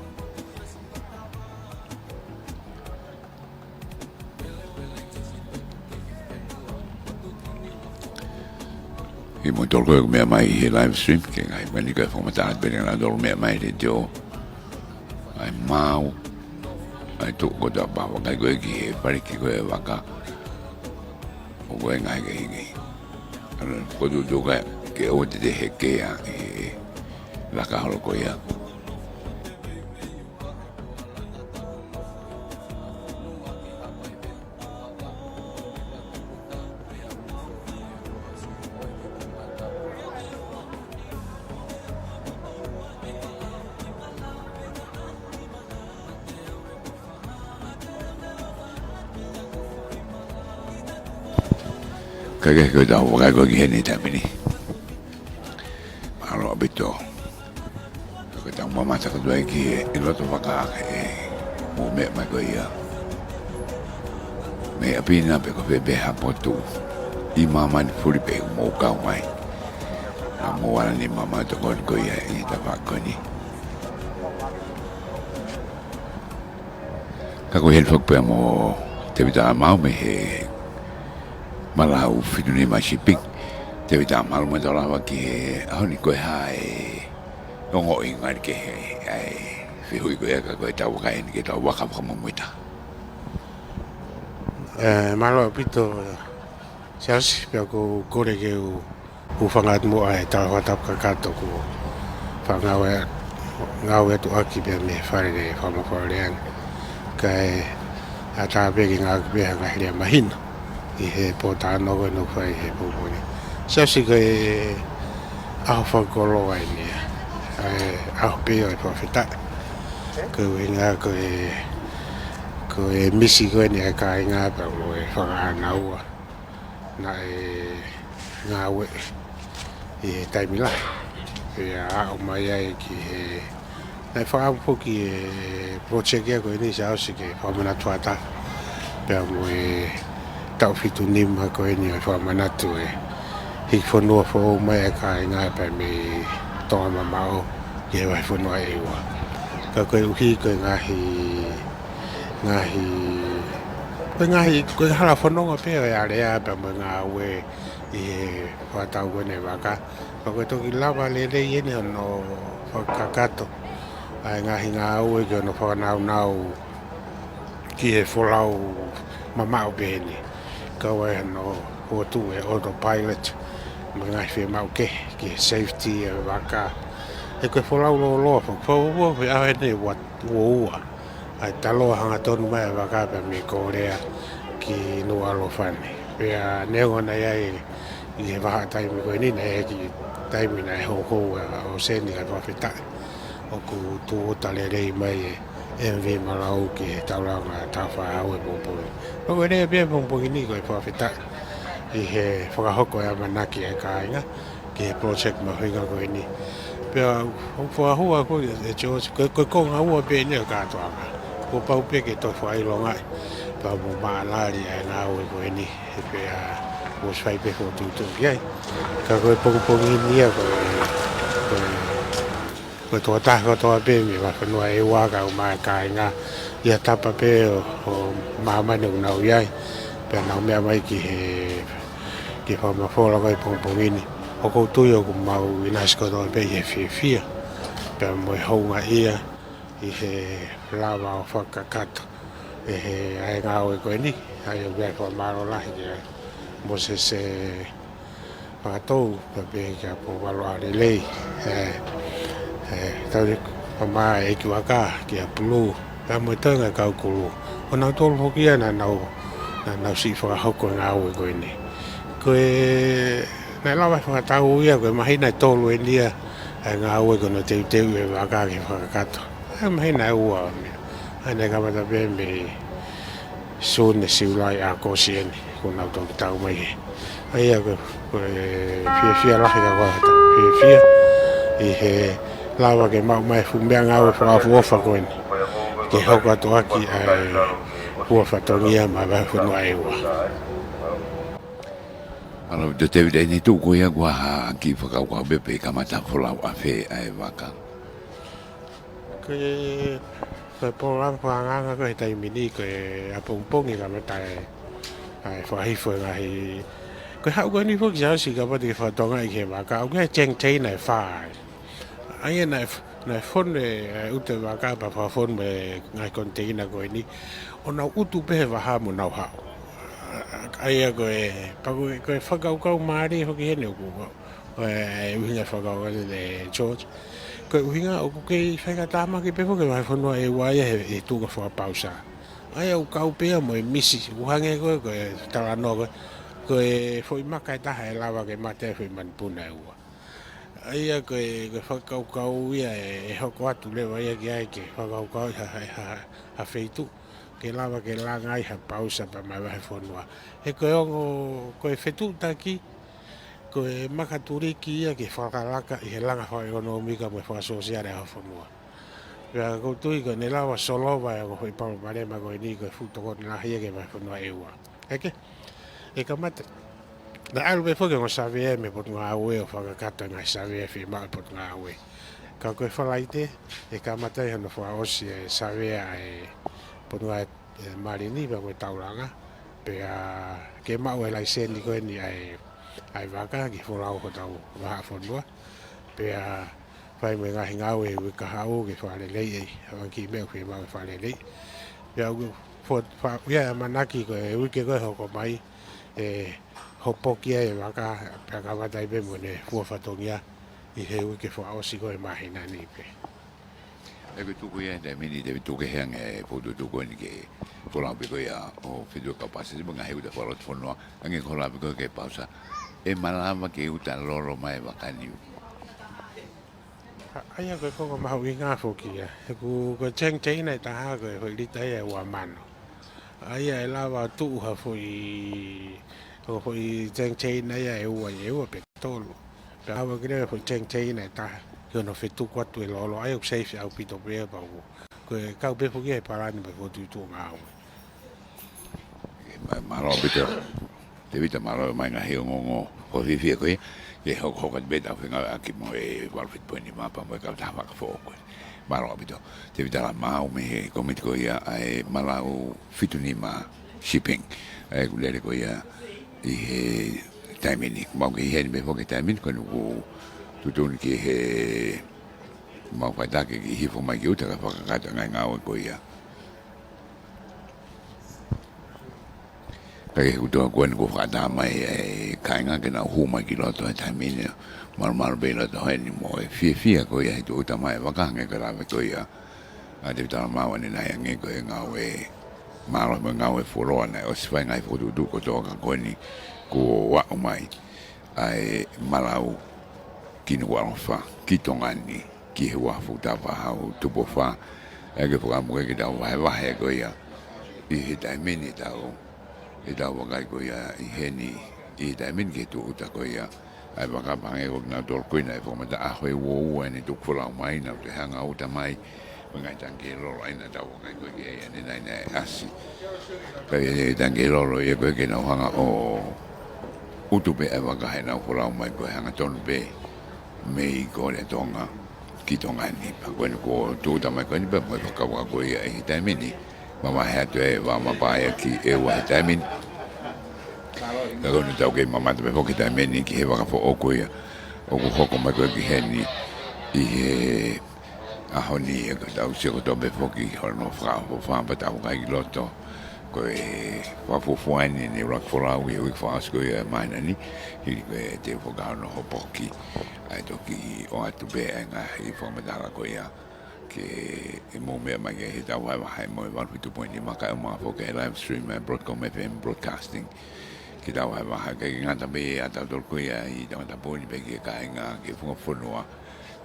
[SPEAKER 1] I mo tolko ko me mai he live stream ke ngai mani ka fo mata be na do me mai de jo ai mau ai to ko da ba wa ngai ko ki he pare ki ko Vaka o ko ngai ke ana ko do ga ke o de he ke ya la ka ho ko ya kage ko da wa ko ki ni ta mini malo abito ko ta mama ta ko doi ki I loto Vaka mo me ma ko ia me apina pe ko be ha potu I mama ni furi pe mo ka mai na mo wala ni mama to ko ia I ta va ko ni ka ko hel fok pe mo te vita mau me he MALAU fiduni ma shipping te vita malu ma dola wa ki honi ko hai ngo ingar ke ai fi hui ko ka ko ta wa ni ke ta wa ka mo muita
[SPEAKER 3] malo pito sias pe ko kore ke u fangat mo ai ta wa tap ka to ko ngawe tu aki be me fare de famo fare kai ata be nga be nga hria mahin I he pota no ko no fai he po ni sa si ke a fa ko lo ai ni a pe o fa fita ko nga ko misi ko ni ka nga pa mo fa na wa na nga we tai mila ya o mai ai ki na fa po ki project ko ni sa si ke fa mana tuata pe mo tau fitu ni ma ko ni fa mana tu VAHEFONUA fo mai ka nga pa me to ma mau ye VAHEFONUA e wa ka ko hi ko nga hi ko hala fono pe ya le ya pa nga we fa ta ko ne Vaka ko to ki lava le ye ne no fa kakato ai nga we ko no fa na ki e fo lau mama o be ni ka we no o tu Autopilot mga fe mau ke safety Vaka e ko fo lau lo fo wo a ne wat wo ai talo hanga tonu mai Vaka pe mi ko rea ki Nuku'alofa ni pe ne ona ia I va tai mi ko ni ne ki taimi nai ho o seni kai whawhita o ku tuota le rei mai MV MALAU ki tauranga Taufa'ahau Tupou. O ko rea pia pongpongi ni koe whawhita i he whakahoko e manaki e kāinga ki he project mawhinga koe ni. Pia whahua koe e George, koe konga ua pia ni o kātuanga. Ko pau pia ke toi whailongai. Pia mo maalari e ngā ue koe ni. E pia o swai pe ko tutuki ai. Ka koe pongpongi ni a koe toa taha toa pe mi whawhanua e waka o mai kāinga. Ia tapa pe o mamane o nau iai. Pia nau mea mai ki he whamawhola koe pongpongi ni. O koutu o mau inasko toa pe i he whia. Pia mo i hounga ia i he lawa o whakakato. E he ai ngā oe koe ni. Ai o mea whamaro lahi ki ai. Mo se whakatou pia pe kia po walo a relei. Tau whamaa e ki Vaka ki a PULELULU. Pia mo i tanga kaukulu. O nau tolu hoki ia na nau si whakahoko ngā oe koe ni. Koe nai lawa whakatau ia koe mahina i tolu e nia ai ngā oe kono teu e Vaka ki whakakato. Ai mahina e ua mea. Ai nei kamata pe me sone siulai AKOSI eni ko nau toki tau mai he. Ai ia koe whia lahi ka wahata. Whia i he lawa ke mau mai fumea ngā oe whakafuofa koe ni. Ke hoko atu aki ai huafatongia ma VAHEFONUA e ua.
[SPEAKER 1] Alo te te vide ni tu ko ia gua ki whakau bepe kamata wholau a whe ai Vaka.
[SPEAKER 3] Koe pōrang whanganga koe taimi ni koe a pongpongi kamata ai whahifo ngahi. Koe hau koe ni whoki sausi ka pati ke whatonga i ke Vaka. Au kia cheng chei nai whaai. Aia nai whone ute Vaka pa whawhon me ngai konteina koe ni. O nau utu pehe waha mo nau hao. Aia koe whakaukau maari hoki hene uku. Koe uhinga whakaukau le George. Koe uhinga o kukei whaikatama ki pepo ke VAHEFONUA e waia he tuka whakapausa. Aia u kau pea mo e misi. Uhange koe tarano koe. Koe fo i maka e taha e lawa ke mate fo i manpuna e ua. Aia koe whakaukau ia e hoko atu lewa ia ki ai ke whakaukau ha wheitu. Ke lawa ke langa i ha pausa pa mai VAHEFONUA. E koe ongo koe whetu taki. Koe makaturiki ia ke whakalaka i he langa whai ekonomika mo e whakasosiare a VAHEFONUA. Pea koutui koe ne lawa solova e ko whai palo marema koe ni koe futoko ni lahi ke VAHEFONUA e ua. Eke? E kamata. Na alu me whoke ngo sawe me pot ngā ue o whakakata ngai sawe e maa pot ngā ue. Ka koe whalaite e kamata i hana whaosi e sawe e pot ngā marini pa koe tauranga. Pea ke mau e laiseni koe ni ai Vaka ki wholau ko tau VAHEFONUA. Pea whai me ngahi ngau e wika hau ki whalelei e. Hawa ki mea whi mau e whalelei. Pea ia manaki koe e wike koe hoko mai e hopokia e Vaka pea kawatai pe mo ne huafatongia i he wike whaosi koe mahina ni pe.
[SPEAKER 1] E koe tuku ia te mini te tuke heanga e potu tuku ni ke wholau pe koe o whitua kapasa. Mga heu te whalot whanua. Ange wholau pe koe ke pausa. E malama ke uta loro mai Vaka niu.
[SPEAKER 3] Aia koe koko mahu i ngā whokia. E koe cheng cheng nei taha koe hoi rita ia ua mano. Aia e lawa tuu ha fui ko fui cheng cheng nei e ua pe tolu. Pe hawa kire fui cheng cheng nei taha. Ko no whetu kwatu e lolo. Aia safe au pito prea pa u. Koe kau pe whuki e parani pe kotu tu ngā ue.
[SPEAKER 1] Maro pito. Te vita maro mai ngā heo ngongo. Ko whiwhia koe. Ke hokat beta whenga aki mo e walwhit poini mapa mo e kautaha waka fō koe. Maro apito. Te vita la mau me he komiti ko ia ai MALAU fitunima shipping. Ai kulere ko ia i he taimini. Mau ke heni me whoke taimini ko nuku tutuni ki he mau whaitake ki hifo mai ki utaka whakakata ngai ngāwe ko ia. Kaya kutoa kuen ko whakata mai e kainga ke na huma ki loto e taimini. Maru bela to heni mo e whiwhia ko ia hitu uta mai wakange ka rawe ko ia. A te vitala mawa ni nai ange ko e ngawe maro me ngawe whoroa nei o siwai ngai whotu ko toka ko ni ko wako mai. Ai MALAU ki Nuku'alofa, ki Tongani, ki he Uafu Taufa'ahau Tupou e ke whakamuke ki tau wahe ko ia i he taimini tau i tau wakai ko ia i heni i taimini ke tu uta ko ia ai wakapange ko na tol koina e whamata ahoi ua ni tuk whalau mai na te hanga uta mai ngai tangi lolo aina tau wakai ko ia ni nai nai asi kai e tangi lolo ia ko ke na hanga o utupe e wakahe na whalau mai ko hanga tonu pe mei ko le Tonga ki Tonga ni pa ko tu ta mai ko ni pa mo ka wa ko ia i taimini mama ha te wa ma pa ia ki e wa taimini ka ko ni tau ke mama te ko ki taimini ki he wa ka fo o ko ia o ko hoko mai ko ki heni i he a honi e ka tau se ko to be fo ki hono fra fo fa pa tau ka i loto ko e wa fo fo ani ni rock for our we fa asko ia mai ni i te fo ka no ho poki ai toki o atu be nga i forma da ko ia ke mo me mai ke ta wa hai mo va tu point ni maka mo fo ke live stream Broadcom FM broadcasting ki ta wa ha ke nga ta be ata dor ko ia i ta ta po ni be ke ka nga ke fo fonua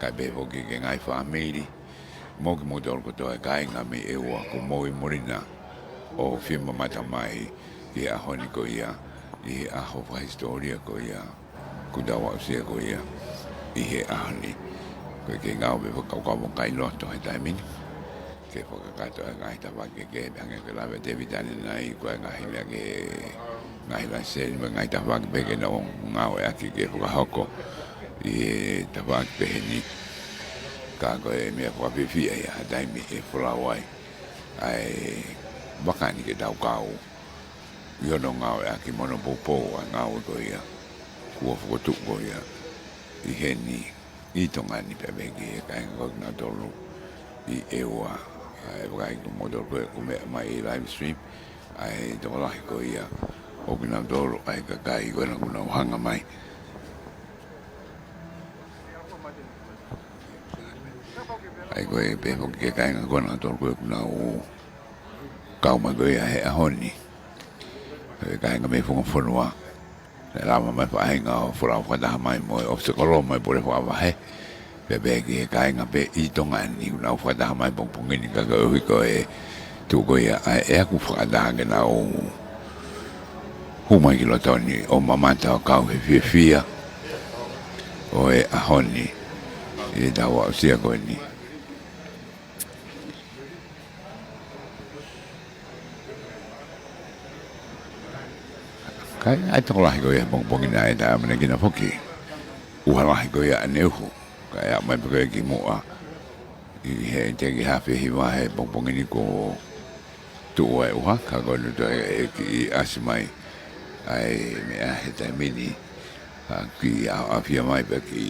[SPEAKER 1] ka be fo ke nga i family mo ke mo dor ko to ka nga me e wa ko mo i morina o firma mata mai ki a honi ko ia i a ho fa historia ko ia ku da wa se ko ia i he ahani ko ke ngau be ko ka mo kai loto he taimini ke ko ka to ngai ta ba ke bange ke la te vitani nai ko ngai la ke ngai la se ngai ta ba be ke no ngau e ki ke ko hoko i ta ba pe ni ka ko e me ko pe fi ya taimi e fula wai ai bakani ke tau kau yo no ngau e ki mono popo ngau ko ia ko fo tu ko ia i heni i Tonga ni pe begi ka ngo na tolu i ewa ai vai ko modo ko me mai live stream ai to la ko ia o na tolu ai ka kai ko na hanga mai ai ko e pe ko ke kai ko na tolu ko na o ka ma ko ia he honi kai nga me fo fonua la mama fa nga fora fa da mai mo o se kolo mai por fa va he be ki ka nga be i Tonga ni na fa da mai pong pong ni ka ko e tu ko ya e ku fa da nga na o hu mai ki lo toni o mama ta ka o fi fia o e a honi e da wa sia ko ni kai ai to la ko ya bong bong ina ida mena kina foki u hala ko ya nehu kai mai ko ki mo a i he te ki ha fe hi wa he bong bong ni ko tu wa u ha ka ko no e ki asmai ai me a he te mini ki a fi mai pe ki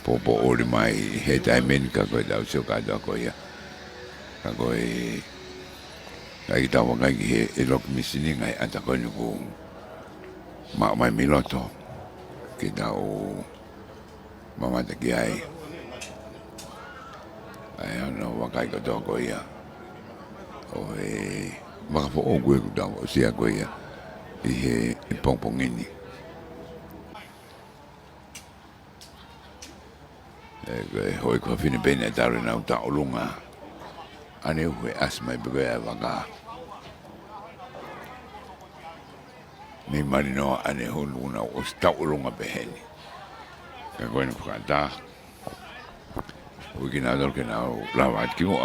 [SPEAKER 1] popo o mai he te mini ka ko da so ka da ko ya ka ko e ai ta wa ga ki e lok misini ngai ata ko ni ko ma mai miloto ki dau mama te ki ai no wakai ko to ko ia o e ma fo o gue ku dau sia ko ia i he pong pong ini e hoi ko fini bene taru na uta olunga ane ue asmai bego e Vaka ni marino ane huluna o sta ulunga beheni ka koe no kata o kina dor ke na lava ki mo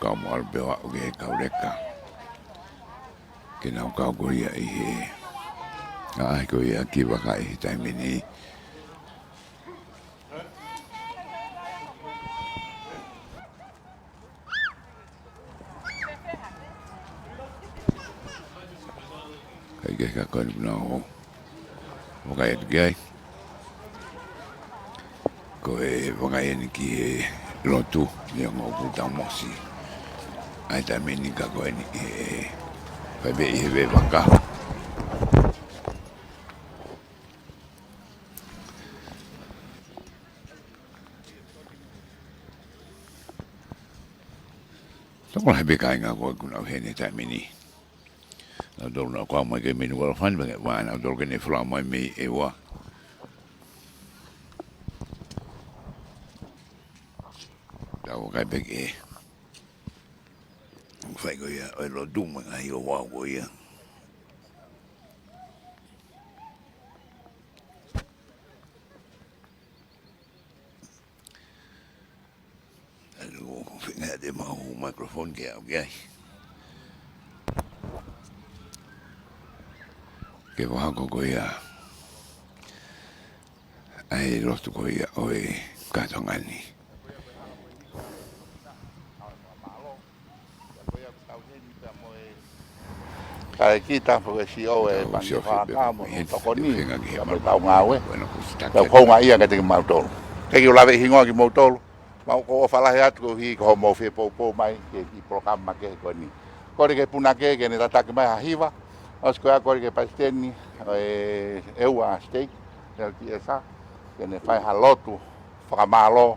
[SPEAKER 1] ka mo al bewa o ke ka ureka ke na ka go ia i he ai ko ia ki Vaka i taimini ke ka ko no o ka e gai ko e o ka e ni ki Latu ni ngo puta mosi ai ta me ni ka ko ni e fa be e be Vaka to ko be ka nga ko ku na he ni ta me ni na do na kwa mai ke minu wa fan ba wa na do ke ne fla mai me e wa da o ka be ke fai go ya o lo du ma ai o wa go ya alu finga de ma o microphone ke okay ke wa go ya ai lo tu go ya o e ka tongani
[SPEAKER 4] Kai kita po si o e pa ni Vaka mo to koni me tau ngawe tau ko nga ia ka te mau tolo ke ki lave hingo ki mau tolo mau ko fala ya ko hi ko mo fe po mai ke ki programa ke ko ni ko ke puna ke ne tata ke mai hiva os ko ko ke pasteni e ua steak el ki esa ke ne fai halotu fa malo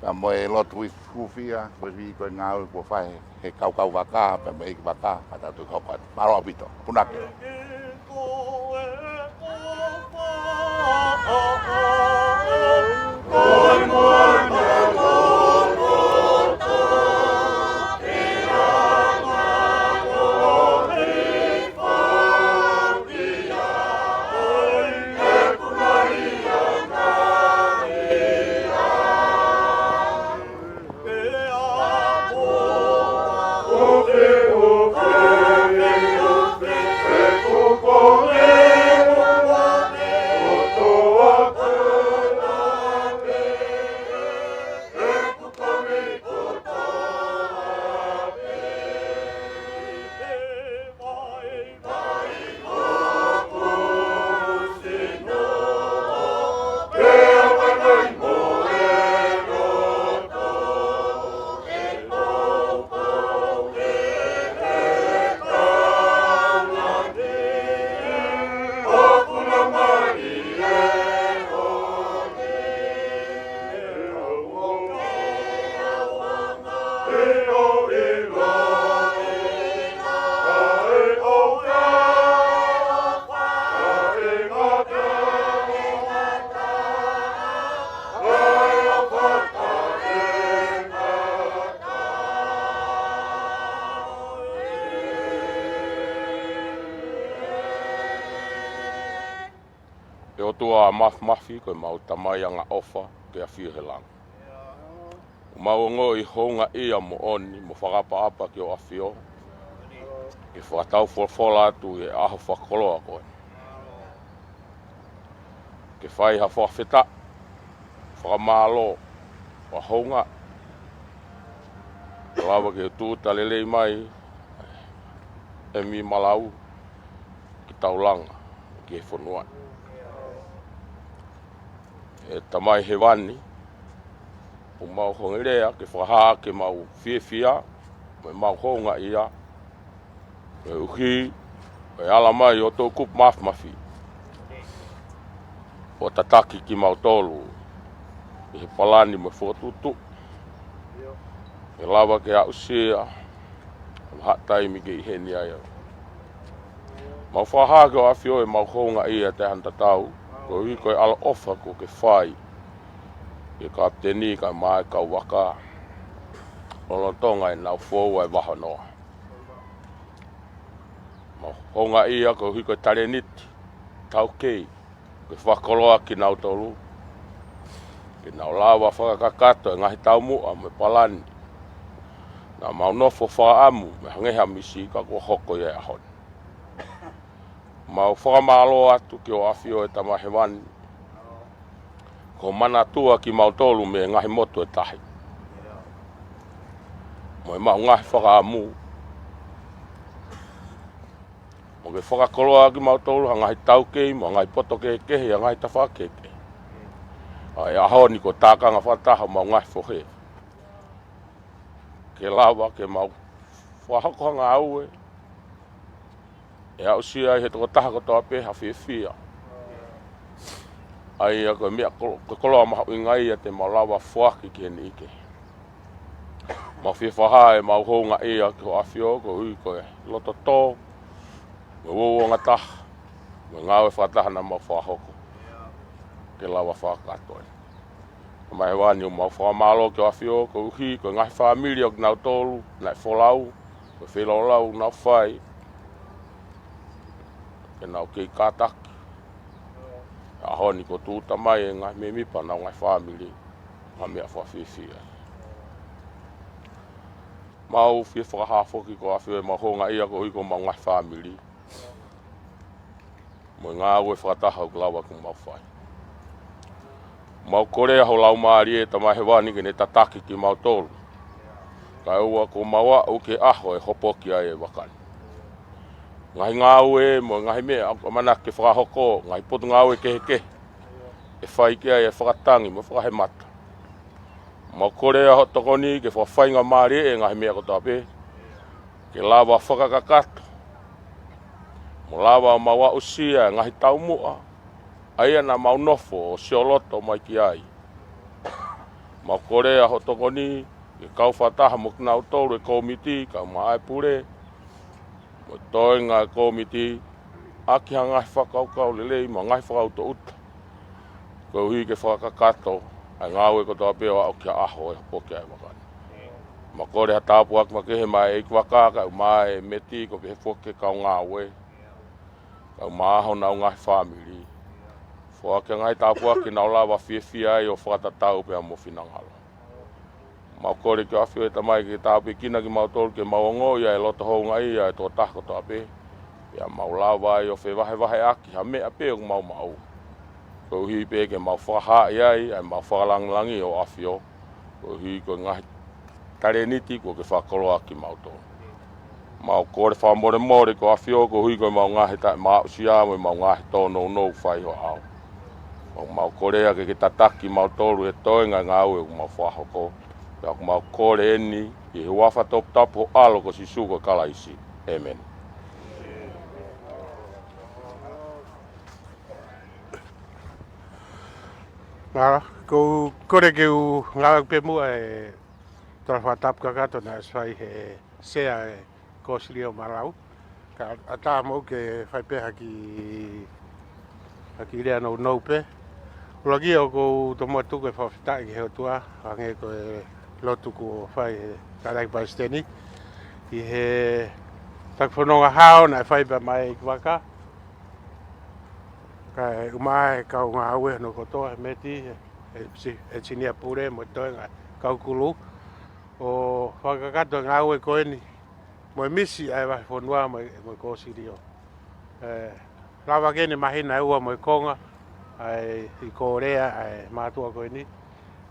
[SPEAKER 4] ka mo e lotu kufia ko vi ko ngau ko fai he kau Vaka pe me Vaka kata tu kau malo bito punak
[SPEAKER 5] tua mafi ko mau tamai anga ofa ke a fihelang. Mau ngo I honga ia mo oni mo whakapa apa ki o afio. Ke whakatau whola atu e aho whakoloa koe. Ke whai ha whawheta, whakamalo, wa honga. Lawa ke tūta lelei mai e mi MALAU ki taulanga ki VAHEFONUA. E tamai he wani, o mau hongerea ke whaha ke mau whiawhia, me mau honga ia, me uhi, me ala mai o tō kup mafi. O tataki ki mau tolu, I he palani me whotutu, e lawa ke au sea, o hataimi ke I heni aia. Mau whaha ke o awhio e mau honga ia te hanta tau, ko I koe ala ofa ko ke whai. Ke kapteni ka mai kau Vaka. Olo Tonga I nau fōua e waha noa. Mau honga ia ko I koe tareniti, tau kei. Ke whakoloa ki nau tolu. Ke nau lawa whakakato e ngahi tau mua me palani. Nā mau nofo whaamu me hangeha misi ka ko hoko ia ahon. Mau whakamalo atu ki o awhio e tamahe wani. Ko mana tua ki mau tolu me ngahi moto e tahi. Mo e mau ngahi whakaamu. Mo ke whakakoloa ki mau tolu ha ngahi taukei, mo ngahi poto kekehi, ha ngahi tawhakeke. E ahoni ko tākanga whataha mau ngahi whohe. Ke lawa ke mau whahakohanga aue. E au sia he toko taha ko toa peha whiawhia. Ai a koe mea koloa maha ingai a te mau lawa whuaki ki heni ike. Mau whiawhaha e mau honga ia ki ho awhio ko ui koe loto tō. wo ngata ngawe fataha na ma hoko ke lawa whakato mai wani mo fa malo ke afio ko hi ko ngai family ok na tolu na folau ko filolau na fai ke na ke katak a honi ko tu tamai ngai me mi pa na ngai family ma me fa fifi mau fi fa ha fo ki ko afio ma ho ngai ko hi ko ma ngai family mo ngawe fataha glawa ko ma fai mau korea ho lau maari e tama he wani ke ne tataki ki mau tolu. Ka ua ko maua o ke aho e hopo ki ai e wakani. Ngai ngawe mo ngai mea ako mana ke whakahoko, ngai potu ngawe ke heke. E whai ki ai e whakatangi mo whakahe mata. Mau korea ho tokoni ke whawhainga maari e ngai mea ko tape. Ke lawa whakakakato. Mo lawa maua usia ngai tau mua. Aia na mau nofo o sioloto mai ki ai. Mau korea ho tokoni, ke kau whataha mo kina utoro e komiti, ka mai pure. Mo toi ngā komiti, aki ha ngai whakaukau lelei, ma ngai whakauto uta. Ko hui ke whakakato, ai ngāwe ko tō peo au kia aho e poke ai wakani. Ma korea tāpu aki ma kehe mai e Vaka, ka mai meti ko ke whoke kau ngāwe. Ka maaho nau ngai family. Fua ke ngai tāpua ki nau lawa whiawhia ai o whakatatau pia mo whinangalo. Mau kore ki awhio e tamai ki tāpu kina ki mau tolu ke mau ongo ia e loto hou ngai ia e tō tako tō ape. Ia mau lawa ai o whewahe aki ha mea pe o mau. Ko hui pe ke mau whakaha ai mau whakalangilangi o awhio. Ko hui ko ngai tare niti ko ke whakolo aki mau tō. Mau kore whamore more ko awhio ko hui ko mau ngahe tae maa usia mo mau ngahe tō no whai ho au. Mau korea ke tataki mau tolu e toenga ngau e mau whahoko. Pea mau kore eni i he wafa tapu alo ko si suko kalaisi. Amen.
[SPEAKER 3] Nā, ko kore ke u ngau pe mua e tora whatapu kakato na swai he sea e kosili o MALAU. Ka ata mo ke whaipeha ki rea nou pe. Ulagi o ko tomo tuku e whawhitai ki heo tua, hange ko e lotu ko whai e tarai paisteni. I he takwhanonga hao na e whai pa mai i Vaka. Ka e umae kau ngā aue no kotoa e meti, e tinia pure mo toenga kau kulu. O whakakato ngā aue ko eni, mo e misi ai VAHEFONUA mo e kōsirio. Rawa kene mahina e ua mo e konga. Ai i Korea ai matua ko ni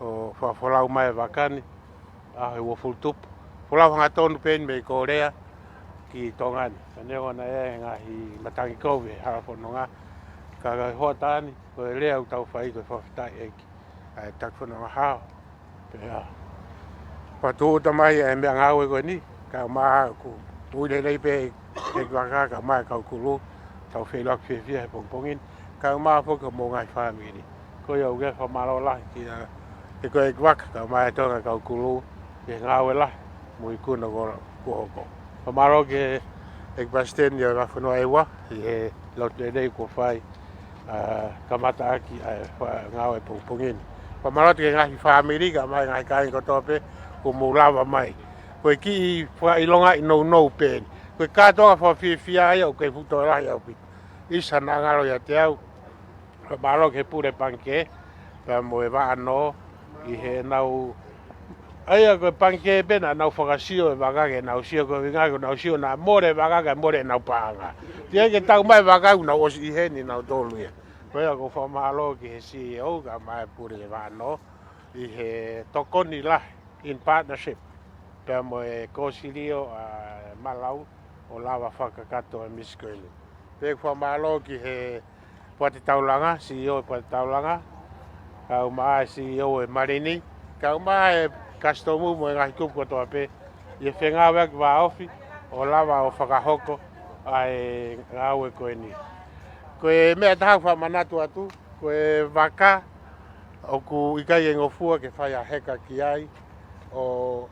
[SPEAKER 3] o whawhalau mai Vakani a Uafu Tupou whalau hanga tonu pen me Korea ki Tonga ni neo na e ngahi matangi kowe harafononga ka hoa tani ko e lea utau whai ko whawhitai eki ai takwhanonga hao pea patu uta mai e mea ngawe ko ni ka maa ku uile nei pe e Vaka ka mai kau kulu tau whelak whiawhia he pongpongin ka maa foka mo ngai family ko ia uge fa malo la ki e ko e Vaka ka mai tonga kau kulu e ngawe la mo i kuna ko hoko fa malo ke e basten ia VAHEFONUA ewa e lote nei ko fai kamata aki ngawe pongpongin fa malo ke ngai family ka mai ngai kai ko tope ko mo lava mai ko ki fa ilonga no pen ko ka to fa fia ia ko futo la ia isa na ngalo ya te au malo ke pure panke pa mo e va no i he nau ai ko panke bena nau fakasio e Vaka ke nau sio ko vinga ko nau sio na more Vaka ke more nau panga tie ke tau mai Vaka na o si he ni nau tolu ia ko ia ko fa malo ke si o ga mai pure e va no i he tokoni la in partnership pa mo e kōsirio MALAU o lawa whakakato e miskoili pe fa malo ki he Pati taulanga, CEO Pati taulanga, kau maa CEO e Marini, kau maa e kastomu mo e ngahi kupu kotoa pe, i e whengawe ki wa ofi, o lawa o whakahoko, ai ngāwe koe ni. Koe mea taha wha manatu atu, koe Vaka, o ku ikai e ngofua ke whai a heka ki ai, o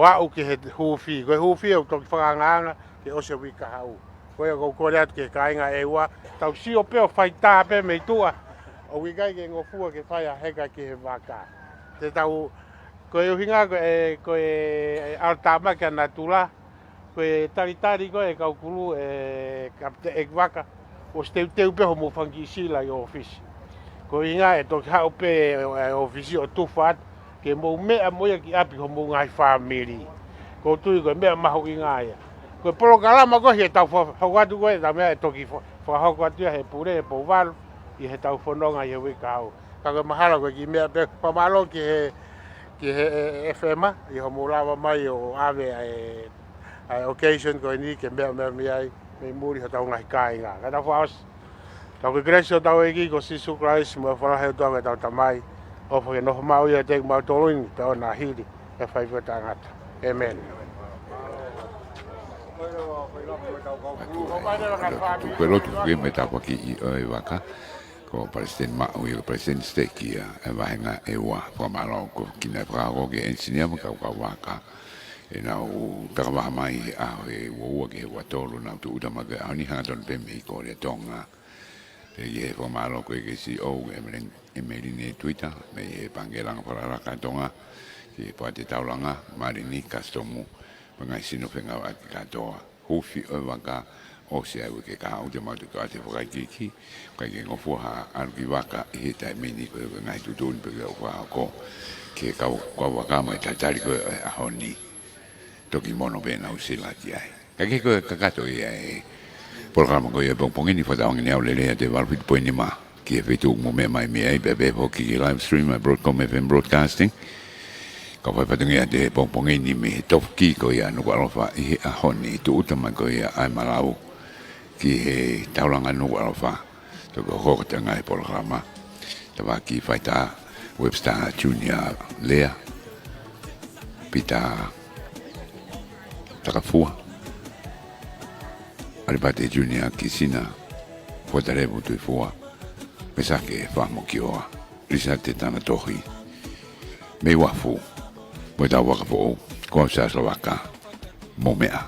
[SPEAKER 3] au ki he huwhi, koe huwhi au toki whakanganga, ke ose wika hau. koe ko ko rat ke kainga e wa tau si o pe o faita pe me tua o wi kai ke ngofua ke fai a heka ke vaka te tau koe o hinga koe altama ke natula koe taritari koe kau kulu kapte ek vaka o steu pe ho mo fangi sila yo office ko inga e to ka pe office o tufa ke mo me a mo ki api ho mo ngai family ko tu ko me ma ho inga ya ko polo kala ma ko he tau fo wa tu ko da me to ki fo ho ko tu he pure po val i he tau fo no nga ye we ka ka mahala ko ki me pe pa malo ki he FM i ho mo lava mai o ave occasion ko ni ke me ai me muri ho tau ngai kai nga ka da fo tau ke greso tau eki ko sisu Christ mo fala he tau tau tamai o fo no mau ia te mau tolong tau na hili e fai ko tangata amen
[SPEAKER 1] Pero tu que me tapa ki i Vaka ko president ma o il president steki e vahenga e wa po malo ko kina pra ko ke ensinia mo ka Vaka e na o tava mai a e wo ke wa tolu na tu da ma ga ani ha don pe mi ko le Tonga e ye po malo ko ke si o e me ni Twitter me e pangelang para la ka Tonga ki po te taulanga marini customu ngai sino fenga wa ka toa hofi o Vaka o se ai ke ka o te mau te ka te whakai ki kai ke ngofu ha anu ki Vaka i he tai meni ko ngai tu tūni pe o wha ko ke ka Vaka mai tatari ko a honi toki mono pena o sila ti ai ka ke ko kakato i ai programa ko i pongi ni whata ongi neau lelea te walpit poe ni ma ki e whetu mo me mai mi ai bebe po ki live stream Broadcom FM Broadcasting ka whai patungi a te pongi ni me toki ko i a Nuku'alofa i he a honi tu utama ko i a MALAU ki he taulanga Nuku'alofa to ko hoko te ngai programa te wā ki whaita Webster Junior Lea pita takafua Aripate Junior ki sina Whatarevu tui fua Mesake whamo ki oa Risa te tana tohi Me wafu Mo tau wakapo Kua sa Vaka Mo mea